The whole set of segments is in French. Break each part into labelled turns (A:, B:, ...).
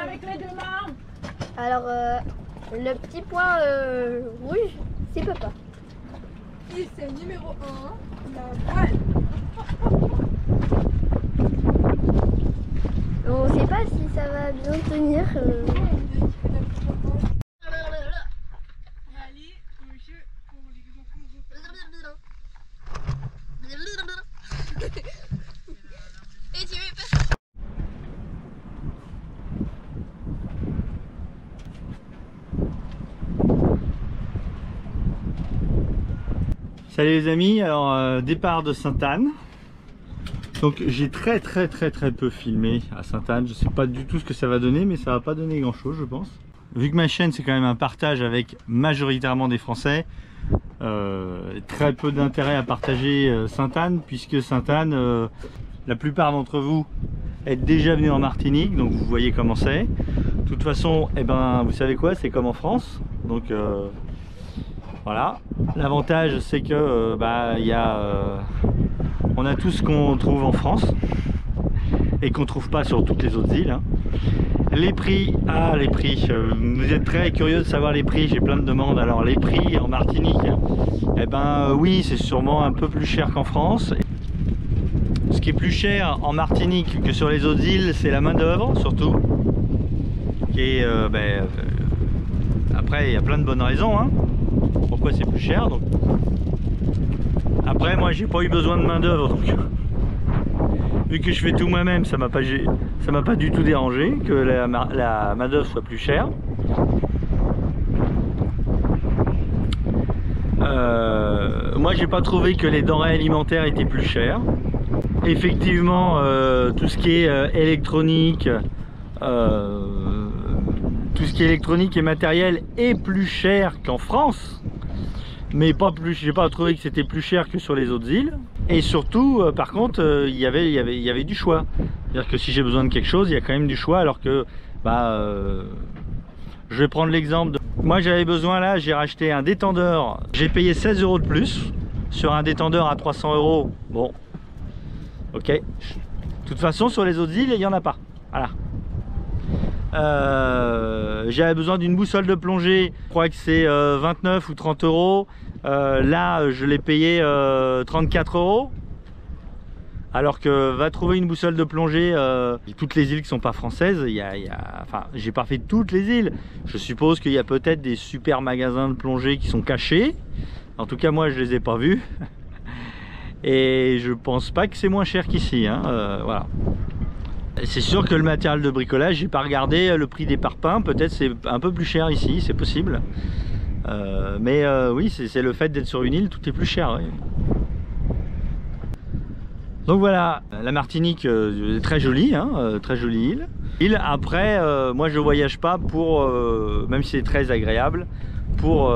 A: avec les deux mains.
B: Alors, le petit point rouge, c'est papa.
A: Et c'est numéro 1, la voile.
B: On sait pas si ça va bien tenir.
A: Allez, monsieur, pour les enfants.
B: Et tu veux pas?
C: Salut les amis, alors départ de Sainte-Anne. Donc j'ai très peu filmé à Sainte-Anne. Je sais pas du tout ce que ça va donner, mais ça va pas donner grand chose je pense. Vu que ma chaîne c'est quand même un partage avec majoritairement des Français, très peu d'intérêt à partager Sainte-Anne, puisque Sainte-Anne, la plupart d'entre vous êtes déjà venus en Martinique, donc vous voyez comment c'est. De toute façon, eh ben, vous savez quoi, c'est comme en France. Donc voilà, l'avantage c'est que on a tout ce qu'on trouve en France et qu'on trouve pas sur toutes les autres îles, hein. Les prix, vous êtes très curieux de savoir les prix, j'ai plein de demandes. Alors les prix en Martinique, eh ben oui, c'est sûrement un peu plus cher qu'en France. Ce qui est plus cher en Martinique que sur les autres îles, c'est la main d'œuvre surtout. Et après il y a plein de bonnes raisons, hein, pourquoi c'est plus cher. Donc après moi j'ai pas eu besoin de main d'œuvre, donc vu que je fais tout moi-même, ça m'a pas du tout dérangé que la main d'œuvre soit plus chère. Moi j'ai pas trouvé que les denrées alimentaires étaient plus chères. Effectivement, tout ce qui est électronique, et matériel est plus cher qu'en France, mais pas plus. J'ai pas trouvé que c'était plus cher que sur les autres îles. Et surtout, par contre, il y avait du choix. C'est-à-dire que si j'ai besoin de quelque chose, il y a quand même du choix. Alors que, je vais prendre l'exemple de... Moi, j'avais besoin là, j'ai racheté un détendeur. J'ai payé 16 € de plus sur un détendeur à 300 €. Bon, ok. De toute façon, sur les autres îles, il n'y en a pas. Voilà. J'avais besoin d'une boussole de plongée, je crois que c'est 29 ou 30 €. Là je l'ai payé 34 €. Alors que va trouver une boussole de plongée, toutes les îles qui sont pas françaises, enfin j'ai pas fait toutes les îles. Je suppose qu'il y a peut-être des super magasins de plongée qui sont cachés. En tout cas moi je les ai pas vus. Et je pense pas que c'est moins cher qu'ici, hein, voilà. C'est sûr que le matériel de bricolage, j'ai pas regardé le prix des parpaings, peut-être c'est un peu plus cher ici, c'est possible. Oui, c'est le fait d'être sur une île, tout est plus cher. Oui. Donc voilà, la Martinique, très jolie, hein, très jolie île. Après, moi je voyage pas pour, même si c'est très agréable, pour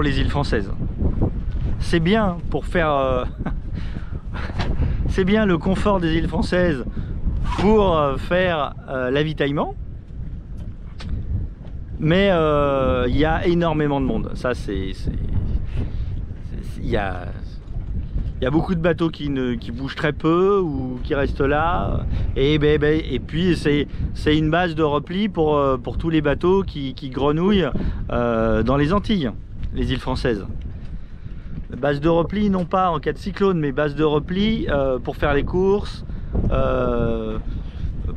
C: les îles françaises. C'est bien pour faire... c'est bien le confort des îles françaises pour faire l'avitaillement, mais il y a énormément de monde. Ça il y a beaucoup de bateaux qui bougent très peu ou qui restent là, et puis c'est une base de repli pour tous les bateaux qui grenouillent dans les Antilles, les îles françaises. Base de repli, non pas en cas de cyclone, mais base de repli pour faire les courses,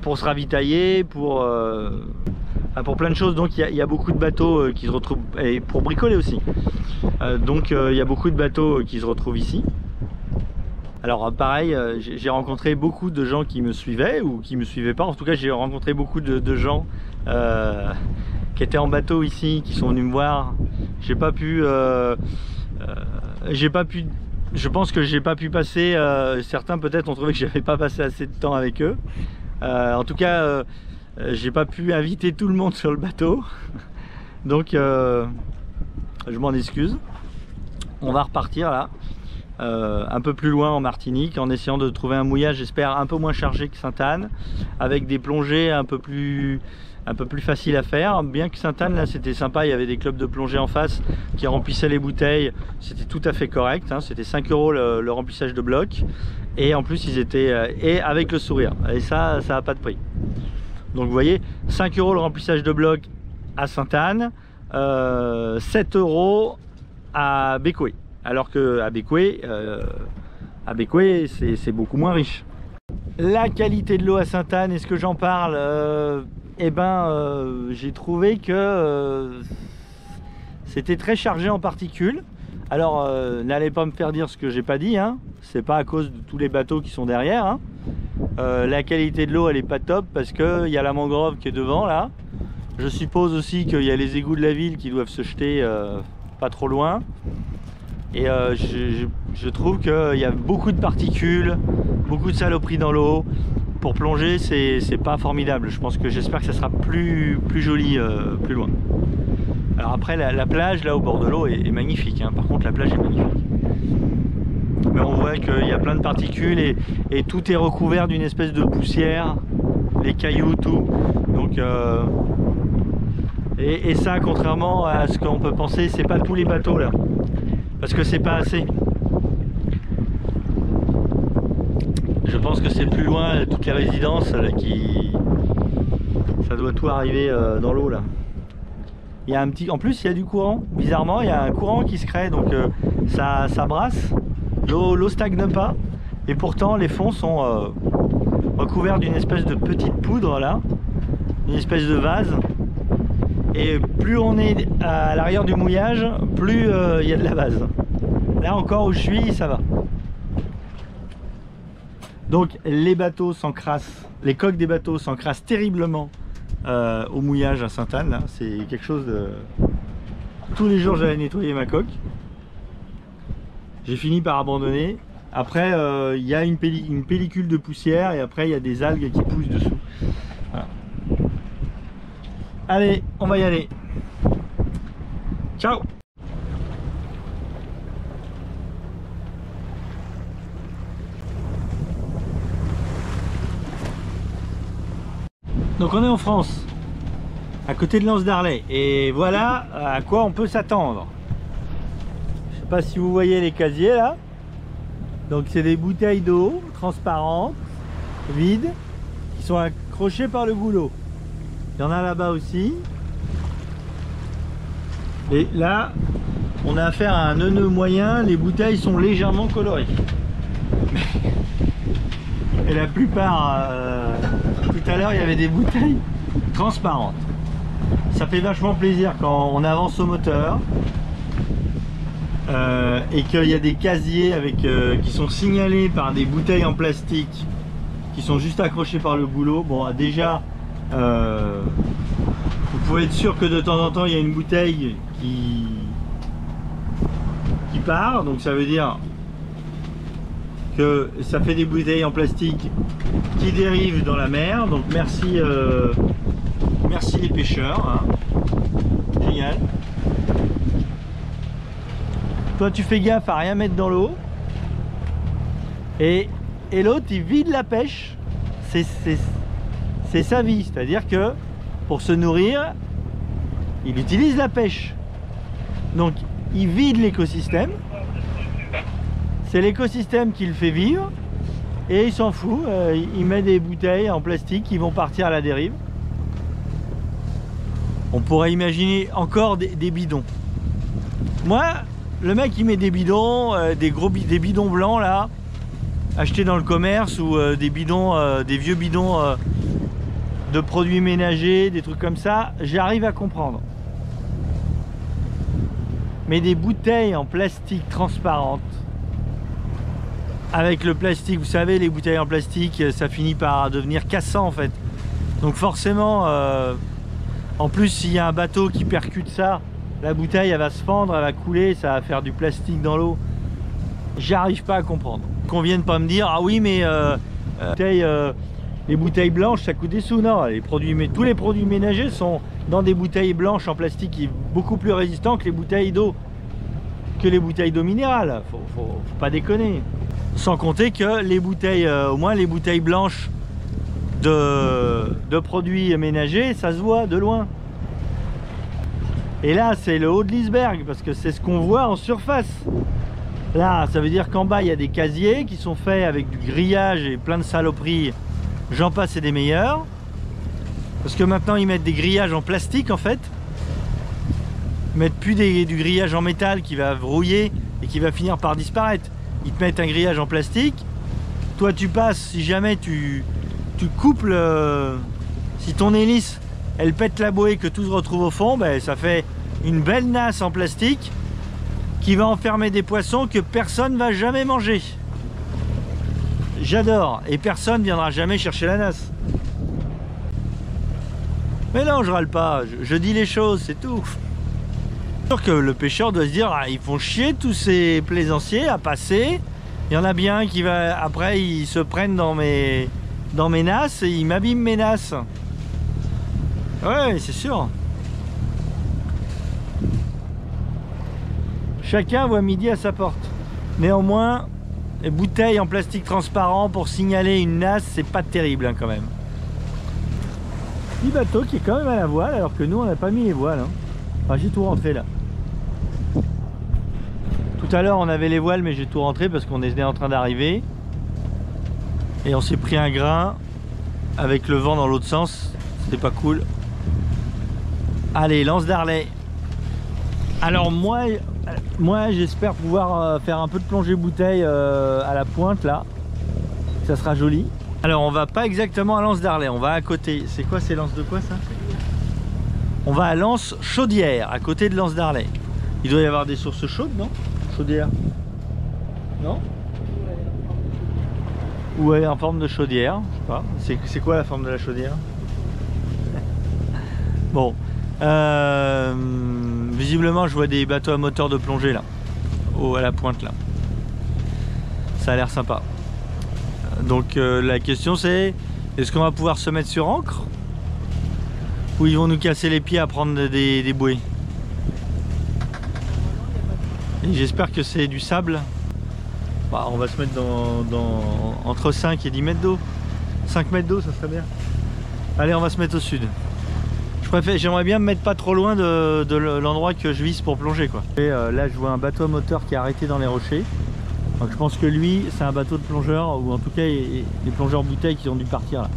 C: pour se ravitailler, pour plein de choses. Donc il y a beaucoup de bateaux qui se retrouvent, et pour bricoler aussi. Donc il y a beaucoup de bateaux qui se retrouvent ici. Alors pareil, j'ai rencontré beaucoup de gens qui me suivaient ou qui me suivaient pas. En tout cas j'ai rencontré beaucoup de gens qui étaient en bateau ici, qui sont venus me voir. Je pense que j'ai pas pu passer, certains peut-être ont trouvé que j'avais pas passé assez de temps avec eux. En tout cas, j'ai pas pu inviter tout le monde sur le bateau. Donc je m'en excuse. On va repartir là, un peu plus loin en Martinique, en essayant de trouver un mouillage, j'espère, un peu moins chargé que Sainte-Anne, avec des plongées un peu plus facile à faire. Bien que Sainte-Anne là c'était sympa, il y avait des clubs de plongée en face qui remplissaient les bouteilles, c'était tout à fait correct, hein. C'était 5 € le remplissage de bloc, et en plus ils étaient et avec le sourire, et ça a pas de prix. Donc vous voyez, 5 € le remplissage de bloc à Sainte-Anne, 7 € à Bécoué. Alors qu'à Bécoué, c'est beaucoup moins riche. La qualité de l'eau à Sainte-Anne, est-ce que j'en parle? J'ai trouvé que c'était très chargé en particules. Alors n'allez pas me faire dire ce que j'ai pas dit, hein. C'est pas à cause de tous les bateaux qui sont derrière, hein. La qualité de l'eau elle est pas top parce qu'il y a la mangrove qui est devant là. Je suppose aussi qu'il y a les égouts de la ville qui doivent se jeter pas trop loin. Et je trouve qu'il y a beaucoup de particules, beaucoup de saloperies dans l'eau. Pour plonger, c'est pas formidable. J'espère que ça sera plus joli plus loin. Alors après, la plage là au bord de l'eau est magnifique, hein. Par contre, la plage est magnifique. Mais on voit qu'il y a plein de particules et tout est recouvert d'une espèce de poussière, les cailloux, tout. Donc, et ça, contrairement à ce qu'on peut penser, c'est pas tous les bateaux là. Parce que c'est pas assez. Je pense que c'est plus loin, toutes les résidences là, ça doit tout arriver dans l'eau là. Il y a un petit, en plus il y a du courant, bizarrement il y a un courant qui se crée, donc ça brasse, l'eau stagne pas, et pourtant les fonds sont recouverts d'une espèce de petite poudre là, une espèce de vase, et plus on est à l'arrière du mouillage, plus il y a de la vase. Là encore où je suis, ça va. Donc les bateaux s'encrassent, les coques des bateaux s'encrassent terriblement au mouillage à Sainte-Anne. Là, c'est quelque chose de... Tous les jours j'allais nettoyer ma coque. J'ai fini par abandonner. Après il y a une pellicule de poussière et après il y a des algues qui poussent dessous. Voilà. Allez, on va y aller. Ciao. Donc on est en France, à côté de l'Anse d'Arlet, et voilà à quoi on peut s'attendre. Je sais pas si vous voyez les casiers là. Donc c'est des bouteilles d'eau transparentes, vides, qui sont accrochées par le goulot. Il y en a là-bas aussi. Et là, on a affaire à un nœud moyen, les bouteilles sont légèrement colorées. Et la plupart, tout à l'heure, il y avait des bouteilles transparentes. Ça fait vachement plaisir quand on avance au moteur et qu'il y a des casiers avec, qui sont signalés par des bouteilles en plastique qui sont juste accrochées par le goulot. Bon, déjà, vous pouvez être sûr que de temps en temps, il y a une bouteille qui part. Donc ça veut dire que ça fait des bouteilles en plastique qui dérivent dans la mer. Donc merci merci les pêcheurs, hein. Génial. Toi tu fais gaffe à rien mettre dans l'eau et l'autre il vide la pêche. C'est sa vie, c'est à dire que pour se nourrir il utilise la pêche, donc il vide l'écosystème. C'est l'écosystème qui le fait vivre et il s'en fout, il met des bouteilles en plastique qui vont partir à la dérive. On pourrait imaginer encore des bidons. Moi, le mec qui met des bidons, des bidons blancs là, achetés dans le commerce, ou des bidons, des vieux bidons de produits ménagers, des trucs comme ça, j'arrive à comprendre. Mais des bouteilles en plastique transparentes, avec le plastique, vous savez, les bouteilles en plastique, ça finit par devenir cassant en fait. Donc forcément, en plus s'il y a un bateau qui percute ça, la bouteille elle va se fendre, elle va couler, ça va faire du plastique dans l'eau. J'arrive pas à comprendre. Qu'on vienne pas me dire, ah oui mais les bouteilles blanches ça coûte des sous. Non, tous les produits ménagers sont dans des bouteilles blanches en plastique qui est beaucoup plus résistant que les bouteilles d'eau, minérales. Faut pas déconner. Sans compter que les bouteilles, au moins les bouteilles blanches de produits ménagers, ça se voit de loin. Et là, c'est le haut de l'iceberg, parce que c'est ce qu'on voit en surface. Là, ça veut dire qu'en bas, il y a des casiers qui sont faits avec du grillage et plein de saloperies. J'en passe et des meilleurs. Parce que maintenant ils mettent des grillages en plastique en fait. Ils mettent plus du grillage en métal qui va rouiller et qui va finir par disparaître. Ils te mettent un grillage en plastique. Toi tu passes, si jamais tu coupes si ton hélice elle pète la bouée, que tout se retrouve au fond, ben, ça fait une belle nasse en plastique qui va enfermer des poissons que personne va jamais manger. J'adore, et personne viendra jamais chercher la nasse. Mais non, je râle pas, je dis les choses, c'est tout. C'est sûr que le pêcheur doit se dire, ah, ils font chier tous ces plaisanciers à passer. Il y en a bien qui va, après ils se prennent dans mes nasses et ils m'abîment mes nasses. Ouais, c'est sûr. Chacun voit midi à sa porte. Néanmoins, les bouteilles en plastique transparent pour signaler une nasse, c'est pas terrible hein, quand même. Petit bateau qui est quand même à la voile alors que nous on n'a pas mis les voiles. Hein. Enfin, j'ai tout rentré là. Tout à l'heure on avait les voiles mais j'ai tout rentré parce qu'on était en train d'arriver. Et on s'est pris un grain avec le vent dans l'autre sens. C'était pas cool. Allez, lance d'Arlet. Alors moi j'espère pouvoir faire un peu de plongée bouteille à la pointe là. Ça sera joli. Alors on va pas exactement à Lance d'Arlet, on va à côté. C'est quoi, c'est Lance de quoi ça? On va à Lance Chaudière, à côté de Lance d'Arlet. Il doit y avoir des sources chaudes, non? Chaudière? Non? Ouais, en forme de chaudière, je sais pas. C'est quoi la forme de la chaudière? Bon. Visiblement je vois des bateaux à moteur de plongée là, à la pointe là. Ça a l'air sympa. Donc la question c'est, est-ce qu'on va pouvoir se mettre sur ancre? Ou ils vont nous casser les pieds à prendre des bouées? Et j'espère que c'est du sable. Bah, on va se mettre entre 5 et 10 mètres d'eau. 5 mètres d'eau ça serait bien. Allez, on va se mettre au sud. J'aimerais bien me mettre pas trop loin de l'endroit que je vise pour plonger quoi. Et là je vois un bateau à moteur qui est arrêté dans les rochers. Donc je pense que lui c'est un bateau de plongeur, ou en tout cas les plongeurs bouteilles qui ont dû partir là.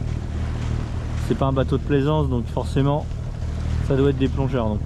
C: C'est pas un bateau de plaisance donc forcément ça doit être des plongeurs. Donc